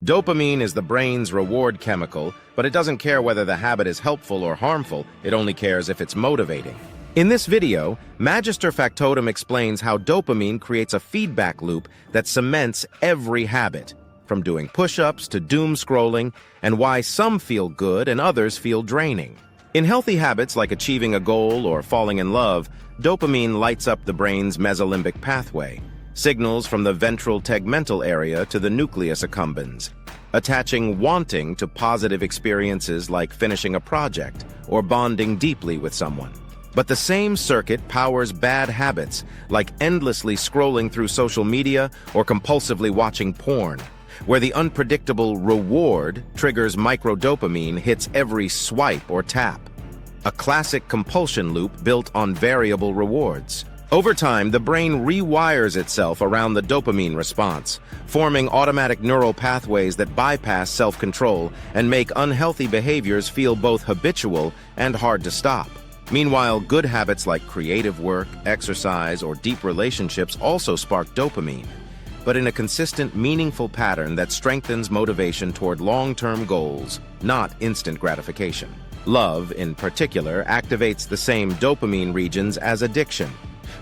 Dopamine is the brain's reward chemical, but it doesn't care whether the habit is helpful or harmful, it only cares if it's motivating. In this video, Magister Factotum explains how dopamine creates a feedback loop that cements every habit, from doing push-ups to doom scrolling, and why some feel good and others feel draining. In healthy habits like achieving a goal or falling in love, dopamine lights up the brain's mesolimbic pathway, signals from the ventral tegmental area to the nucleus accumbens, attaching wanting to positive experiences like finishing a project or bonding deeply with someone. But the same circuit powers bad habits like endlessly scrolling through social media or compulsively watching porn, where the unpredictable reward triggers microdopamine hits every swipe or tap. A classic compulsion loop built on variable rewards. Over time, the brain rewires itself around the dopamine response, forming automatic neural pathways that bypass self-control and make unhealthy behaviors feel both habitual and hard to stop. Meanwhile, good habits like creative work, exercise, or deep relationships also spark dopamine, but in a consistent, meaningful pattern that strengthens motivation toward long-term goals, not instant gratification. Love, in particular, activates the same dopamine regions as addiction,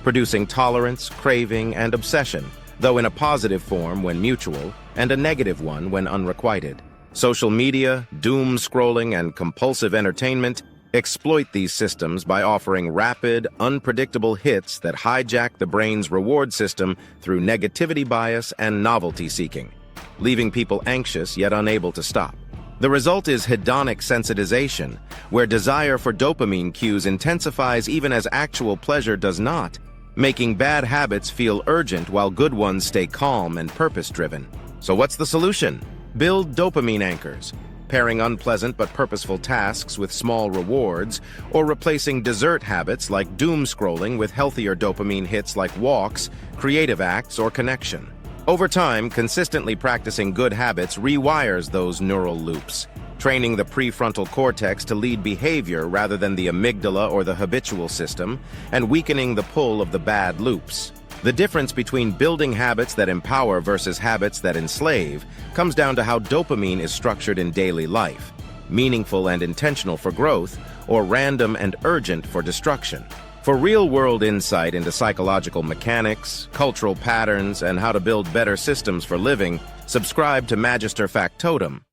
producing tolerance, craving, and obsession, though in a positive form when mutual, and a negative one when unrequited. Social media, doom scrolling, and compulsive entertainment exploit these systems by offering rapid, unpredictable hits that hijack the brain's reward system through negativity bias and novelty seeking, leaving people anxious yet unable to stop. The result is hedonic sensitization, where desire for dopamine cues intensifies even as actual pleasure does not, making bad habits feel urgent while good ones stay calm and purpose-driven. So what's the solution? Build dopamine anchors, pairing unpleasant but purposeful tasks with small rewards, or replacing dessert habits like doom scrolling with healthier dopamine hits like walks, creative acts, or connection. Over time, consistently practicing good habits rewires those neural loops, training the prefrontal cortex to lead behavior rather than the amygdala or the habitual system, and weakening the pull of the bad loops. The difference between building habits that empower versus habits that enslave comes down to how dopamine is structured in daily life, meaningful and intentional for growth, or random and urgent for destruction. For real-world insight into psychological mechanics, cultural patterns, and how to build better systems for living, subscribe to Magister Factotum.